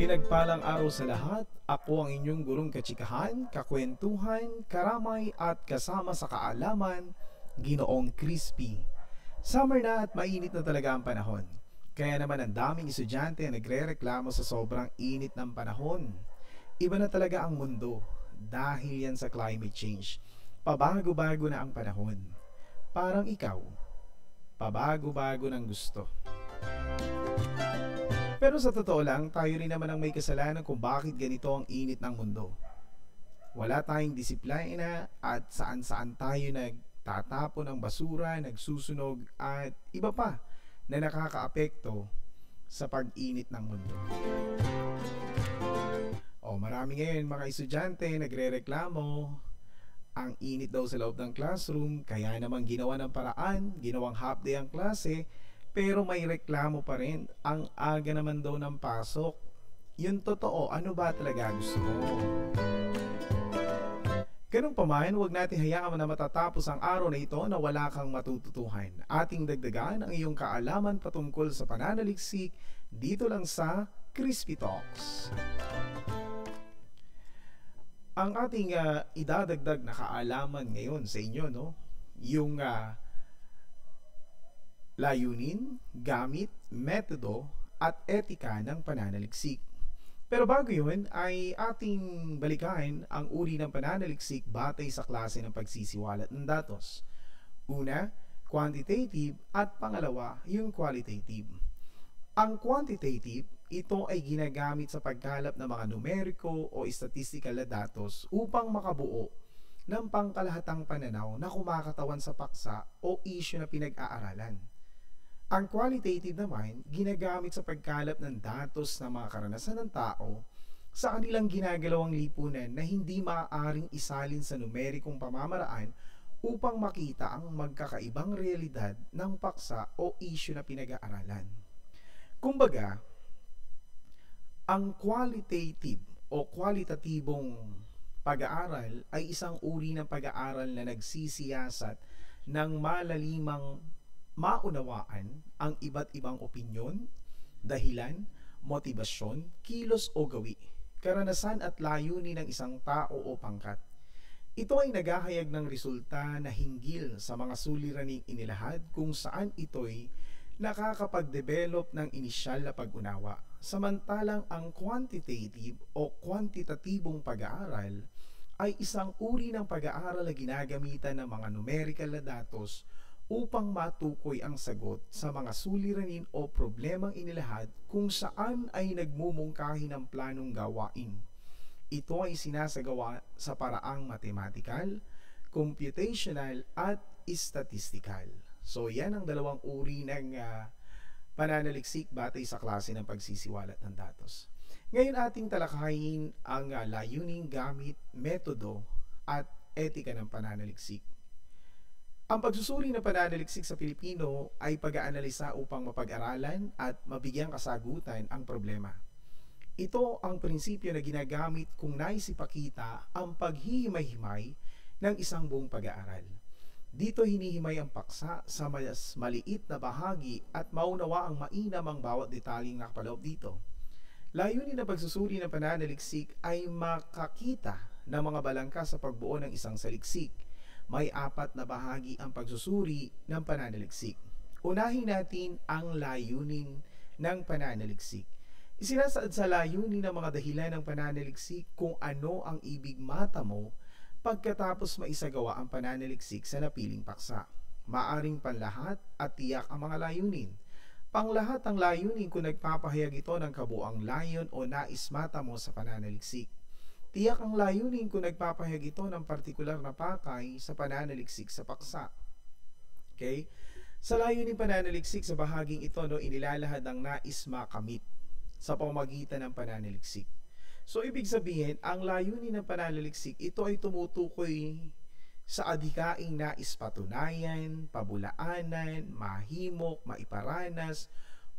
Pinagpalang araw sa lahat, ako ang inyong gurong kachikahan, kakwentuhan, karamay at kasama sa kaalaman, Ginoong Crispy. Summer na at mainit na talaga ang panahon. Kaya naman ang daming estudyante ang nagre-reklamo sa sobrang init ng panahon. Iba na talaga ang mundo dahil yan sa climate change. Pabago-bago na ang panahon. Parang ikaw, pabago-bago ng gusto. Pero sa totoo lang, tayo rin naman ang may kasalanan kung bakit ganito ang init ng mundo. Wala tayong disiplina at saan-saan tayo nagtatapon ng basura, nagsusunog at iba pa na nakakaapekto sa pag-init ng mundo. Marami ngayon mga estudyante nagre-reklamo, ang init daw sa loob ng classroom, kaya naman ginawa ng paraan, ginawang half day ang klase, pero may reklamo pa rin, ang aga naman daw ng pasok. Yun totoo, ano ba talaga gusto mo? Ganun pa man, huwag natin hayaan na matatapos ang araw na ito na wala kang matututuhan. Ating dagdagan ang iyong kaalaman patungkol sa pananaliksik dito lang sa Crispy Talks. Ang ating idadagdag na kaalaman ngayon sa inyo, no? Yung layunin, gamit, metodo, at etika ng pananaliksik. Pero bago yun ay ating balikan ang uri ng pananaliksik batay sa klase ng pagsisiwalat ng datos. Una, quantitative at pangalawa, yung qualitative. Ang quantitative, ito ay ginagamit sa pagkalap ng mga numeriko o statistical na datos upang makabuo ng pangkalahatang pananaw na kumakatawan sa paksa o issue na pinag-aaralan. Ang qualitative naman, ginagamit sa pagkalap ng datos ng mga karanasan ng tao sa kanilang ginagalawang lipunan na hindi maaaring isalin sa numerikong pamamaraan upang makita ang magkakaibang realidad ng paksa o issue na pinag-aaralan. Kumbaga, ang qualitative o kwalitatibong pag-aaral ay isang uri ng pag-aaral na nagsisiyasat ng malalimang maunawaan ang iba't ibang opinyon, dahilan, motibasyon, kilos o gawi, karanasan at layunin ng isang tao o pangkat. Ito ay naghahayag ng resulta na hinggil sa mga suliraning inilahad kung saan ito'y nakakapag-develop ng inisyal na pag-unawa. Samantalang ang quantitative o kwantitatibong pag-aaral ay isang uri ng pag-aaral na ginagamitan ng mga numerical na datos upang matukoy ang sagot sa mga suliranin o problemang inilahad kung saan ay nagmumungkahi ng planong gawain. Ito ay sinasagawa sa paraang matematikal, computational at statistical. So yan ang dalawang uri ng pananaliksik batay sa klase ng pagsisiwalat ng datos. Ngayon ating talakayin ang layunin, gamit, metodo at etika ng pananaliksik. Ang pagsusuri ng pananaliksik sa Pilipino ay pag-aanalisa upang mapag-aralan at mabigyang kasagutan ang problema. Ito ang prinsipyo na ginagamit kung nais ipakita ang paghihimay-himay ng isang buong pag-aaral. Dito hinihimay ang paksa sa mas maliit na bahagi at maunawa ang mainam ang bawat detalyeng nakapaloob dito. Layunin ng pagsusuri ng pananaliksik ay makakita ng mga balangka sa pagbuo ng isang saliksik. May 4 na bahagi ang pagsusuri ng pananaliksik. Unahin natin ang layunin ng pananaliksik. Isinasaad sa layunin ng mga dahilan ng pananaliksik kung ano ang ibig matamo pagkatapos maisagawa ang pananaliksik sa napiling paksa. Maaring panlahat at tiyak ang mga layunin. Panglahat ang layunin kung nagpapahayag ito ng kabuang layon o nais matamo sa pananaliksik. Tiyak ang layunin kung nagpapahayag ito ng partikular na pakay sa pananaliksik sa paksa. Okay? Sa layunin pananaliksik sa bahaging ito, inilalahad ang nais makamit sa pamamagitan ng pananaliksik. So, ibig sabihin, ang layunin ng pananaliksik, ito ay tumutukoy sa adhikaing nais patunayan, pabulaanan, mahimok, maiparanas,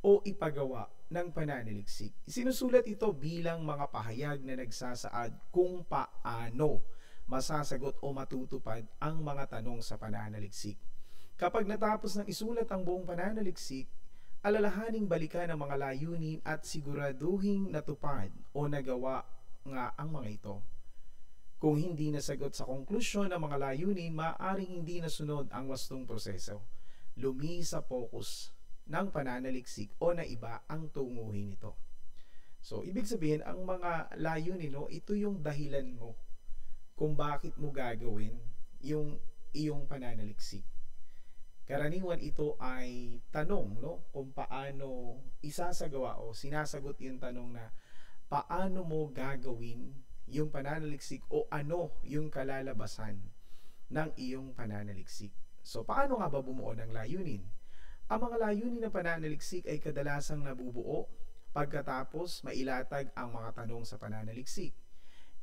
o ipagawa ng pananaliksik. Sinusulat ito bilang mga pahayag na nagsasaad kung paano masasagot o matutupad ang mga tanong sa pananaliksik. Kapag natapos ng isulat ang buong pananaliksik, alalahaning balikan ang mga layunin at siguraduhing natupad o nagawa nga ang mga ito. Kung hindi nasagot sa konklusyon ang mga layunin, maaaring hindi nasunod ang wastong proseso. Lumihis sa focus ng pananaliksik o na iba ang tunguhin nito. So, ibig sabihin, ang mga layunin, no, ito yung dahilan mo kung bakit mo gagawin yung iyong pananaliksik. Karaniwan ito ay tanong, no, kung paano isasagawa o sinasagot yung tanong na paano mo gagawin yung pananaliksik o ano yung kalalabasan ng iyong pananaliksik. So, paano nga ba bumuo ng layunin? Ang mga layunin ng pananaliksik ay kadalasang nabubuo pagkatapos mailatag ang mga tanong sa pananaliksik.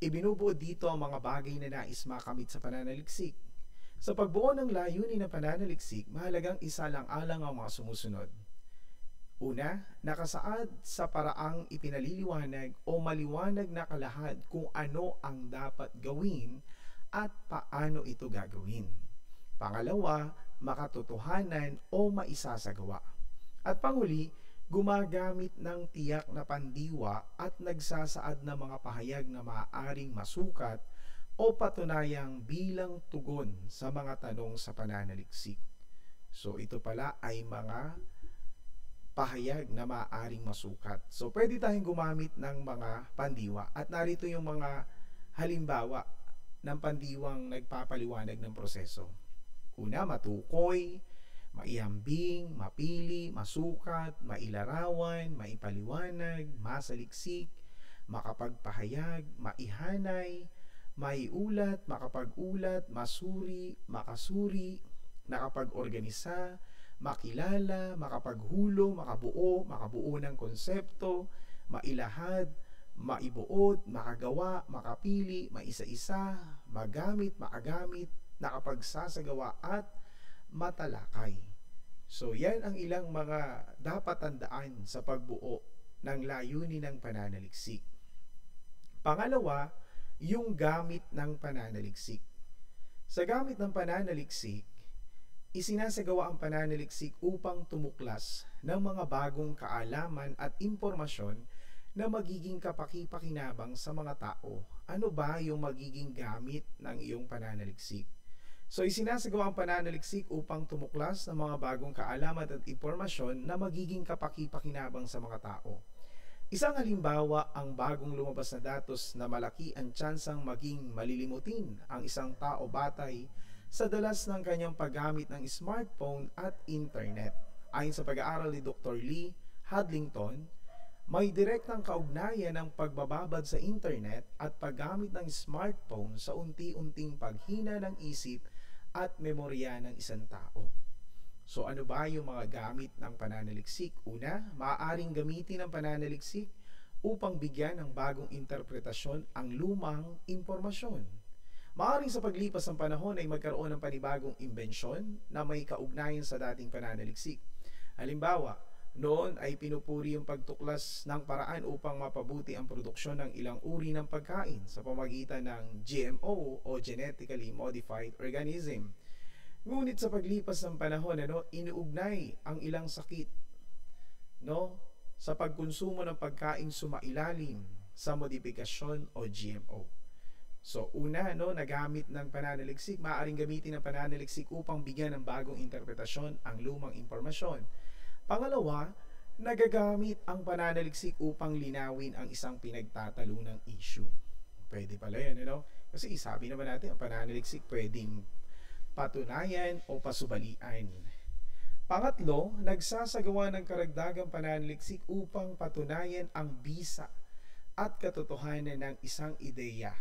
Ibinubuo dito ang mga bagay na nais makamit sa pananaliksik. Sa pagbuo ng layunin ng pananaliksik, mahalagang isalang-alang ang mga sumusunod. Una, nakasaad sa paraang ipinaliliwanag o maliwanag na kalahad kung ano ang dapat gawin at paano ito gagawin. Pangalawa, makatotohanan o maisasagawa. At panghuli, gumagamit ng tiyak na pandiwa at nagsasaad ng mga pahayag na maaaring masukat o patunayang bilang tugon sa mga tanong sa pananaliksik. So ito pala ay mga pahayag na maaaring masukat. So pwede tayong gumamit ng mga pandiwa at narito yung mga halimbawa ng pandiwang nagpapaliwanag ng proseso. Una, matukoy, maihambing, mapili, masukat, mailarawan, maipaliwanag, masaliksik, makapagpahayag, maihanay, maiulat, makapag-ulat, masuri, makasuri, nakapag-organisa, makilala, makapaghulog, makabuo ng konsepto, mailahad, maibuod, makagawa, makapili, maisa-isa, magamit, makagamit, nakapagsasagawa at matalakay. So yan ang ilang mga dapat tandaan sa pagbuo ng layunin ng pananaliksik. Pangalawa, yung gamit ng pananaliksik. Sa gamit ng pananaliksik, isinasagawa ang pananaliksik upang tumuklas ng mga bagong kaalaman at impormasyon na magiging kapaki-pakinabang sa mga tao. Ano ba yung magiging gamit ng iyong pananaliksik? So isinasagawa ang pananaliksik upang tumuklas ng mga bagong kaalaman at impormasyon na magiging kapaki-pakinabang sa mga tao. Isang halimbawa ang bagong lumabas na datos na malaki ang tsansang maging malilimutin ang isang tao batay sa dalas ng kanyang paggamit ng smartphone at internet. Ayon sa pag-aaral ni Dr. Lee Hadlington, may direktang kaugnayan ng pagbababad sa internet at paggamit ng smartphone sa unti-unting paghina ng isip at memorya ng isang tao. So ano ba yung mga gamit ng pananaliksik? Una, maaaring gamitin ang pananaliksik upang bigyan ng bagong interpretasyon ang lumang impormasyon. Maaaring sa paglipas ng panahon ay magkaroon ng panibagong imbensyon na may kaugnayan sa dating pananaliksik. Halimbawa, noon ay pinupuri yung pagtuklas ng paraan upang mapabuti ang produksyon ng ilang uri ng pagkain sa pamamagitan ng GMO o Genetically Modified Organism. Ngunit sa paglipas ng panahon, inuugnay ang ilang sakit, sa pagkonsumo ng pagkain sumailalim sa modifikasyon o GMO. So una, nagamit ng pananaliksik, maaaring gamitin ng pananaliksik upang bigyan ng bagong interpretasyon ang lumang impormasyon. Pangalawa, nagagamit ang pananaliksik upang linawin ang isang pinagtatalunang issue. Pwede pala yan, Kasi sabi naman natin, ang pananaliksik pwedeng patunayan o pasubalian. Pangatlo, nagsasagawa ng karagdagang pananaliksik upang patunayan ang bisa at katotohanan ng isang ideya.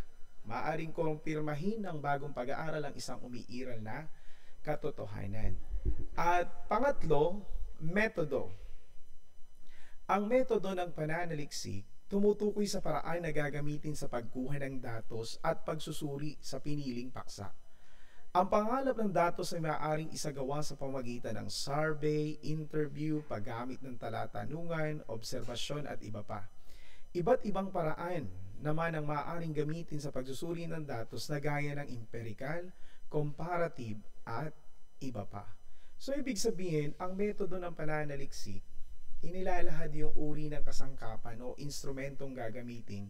Maaring kumpirmahin ng bagong pag-aaral ang isang umiiral na katotohanan. At pangatlo, metodo. Ang metodo ng pananaliksik tumutukoy sa paraan na gagamitin sa pagkuha ng datos at pagsusuri sa piniling paksa. Ang pangalap ng datos ay maaaring isagawa sa pamamagitan ng survey, interview, paggamit ng talatanungan, obserbasyon at iba pa. Iba't ibang paraan naman ang maaaring gamitin sa pagsusuri ng datos na gaya ng empirical, comparative at iba pa. So ibig sabihin, ang metodo ng pananaliksik inilalahad yung uri ng kasangkapan o instrumentong gagamitin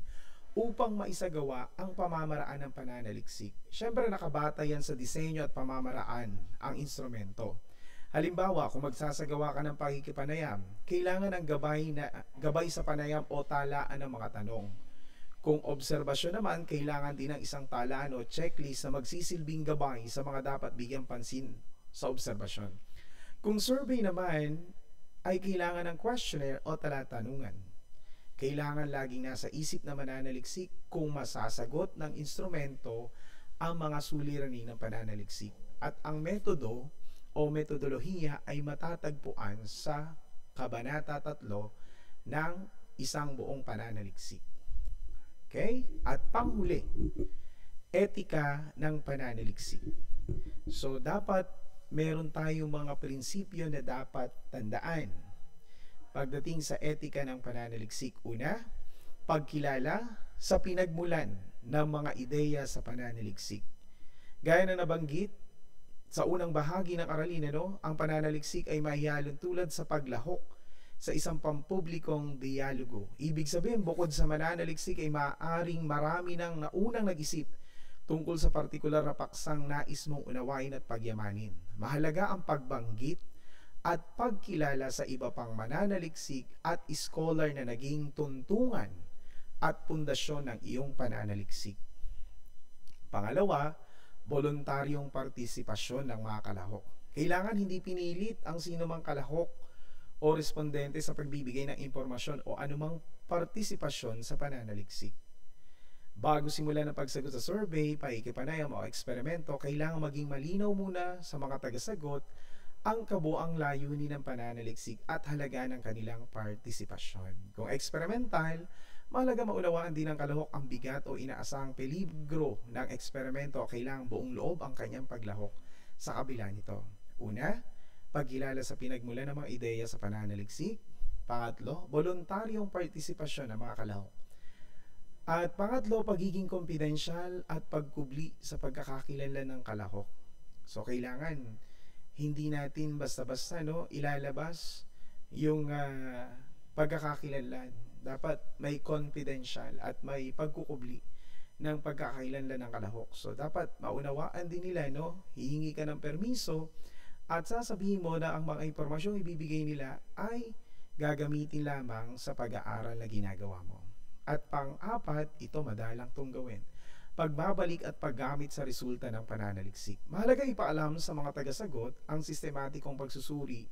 upang maisagawa ang pamamaraan ng pananaliksik. Siyempre nakabata yan sa disenyo at pamamaraan ang instrumento. Halimbawa, kung magsasagawa ka ng pakikipanayam, kailangan ng gabay sa panayam o talaan ng mga tanong. Kung obserbasyon naman, kailangan din ng isang talaan o checklist na magsisilbing gabay sa mga dapat bigyang pansin sa obserbasyon. Kung survey naman, ay kailangan ng questionnaire o talatanungan. Kailangan laging nasa isip na mananaliksik kung masasagot ng instrumento ang mga suliranin ng pananaliksik. At ang metodo o metodolohiya ay matatagpuan sa Kabanata 3 ng isang buong pananaliksik. Okay? At panghuli, etika ng pananaliksik. So, dapat meron tayong mga prinsipyo na dapat tandaan. Pagdating sa etika ng pananaliksik, una, pagkilala sa pinagmulan ng mga ideya sa pananaliksik. Gaya na nabanggit sa unang bahagi ng aralin, ang pananaliksik ay mahihalon tulad sa paglahok sa isang pampublikong dialogo. Ibig sabihin, bukod sa mananaliksik ay maaaring marami nang naunang nag-isip tungkol sa partikular na paksang nais mong unawain at pagyamanin. Mahalaga ang pagbanggit at pagkilala sa iba pang mananaliksik at scholar na naging tuntungan at pundasyon ng iyong pananaliksik. Pangalawa, voluntaryong partisipasyon ng mga kalahok. Kailangan hindi pinilit ang sino mang kalahok o respondente sa pagbibigay ng impormasyon o anumang partisipasyon sa pananaliksik. Bago simulan ang pagsagot sa survey, pakikipanayam o eksperimento, kailangan maging malinaw muna sa mga tagasagot ang kabuang layunin ng pananaliksik at halaga ng kanilang partisipasyon. Kung experimental, mahalaga maunawaan din ng kalahok ang bigat o inaasahang peligro ng eksperimento o kailangang buong loob ang kanyang paglahok sa kabila nito. Una, pagkilala sa pinagmulan ng mga ideya sa pananaliksik. Pangatlo, voluntaryong partisipasyon ng mga kalahok. At pangatlo, pagiging confidential at pagkubli sa pagkakakilala ng kalahok. So, kailangan hindi natin basta-basta ilalabas yung pagkakakilanlan. Dapat may confidential at may pagkukubli ng pagkakailanlan ng kalahok. So, dapat maunawaan din nila, hihingi ka ng permiso at sasabihin mo na ang mga impormasyong ibibigay nila ay gagamitin lamang sa pag-aaral na ginagawa mo. At pang-apat, ito madalang tong gawin, pagbabalik at paggamit sa resulta ng pananaliksik. Mahalaga ipaalam sa mga tagasagot ang sistematikong pagsusuri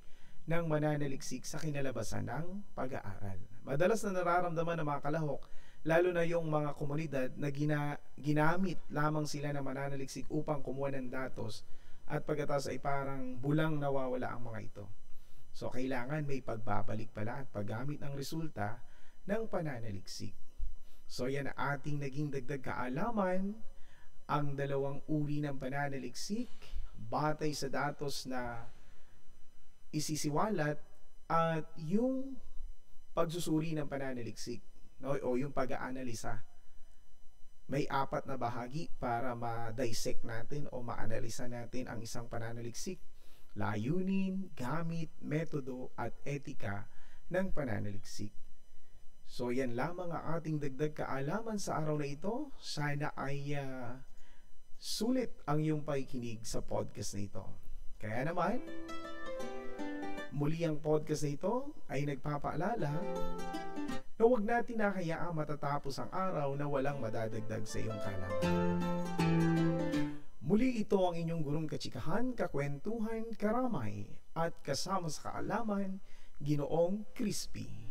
ng mananaliksik sa kinalabasan ng pag-aaral. Madalas na nararamdaman ng mga kalahok, lalo na yung mga komunidad na ginamit lamang sila ng mananaliksik upang kumuha ng datos at pagkatapos ay parang bulang nawawala ang mga ito. So, kailangan may pagbabalik pala at paggamit ng resulta ng pananaliksik. So, yan ang ating naging dagdag kaalaman, ang dalawang uri ng pananaliksik, batay sa datos na isisiwalat at yung pagsusuri ng pananaliksik, o yung pag-aanalisa. May 4 na bahagi para ma-dissect natin o ma-analisa natin ang isang pananaliksik: layunin, gamit, metodo at etika ng pananaliksik. So, yan lamang ang ating dagdag kaalaman sa araw na ito. Sana ay sulit ang iyong pakikinig sa podcast na ito. Kaya naman, muli ang podcast na ito ay nagpapaalala na huwag natin nakayaang matatapos ang araw na walang madadagdag sa iyong kaalaman. Muli ito ang inyong gurong kachikahan, kakwentuhan, karamay at kasama sa kaalaman, Ginoong Crispy.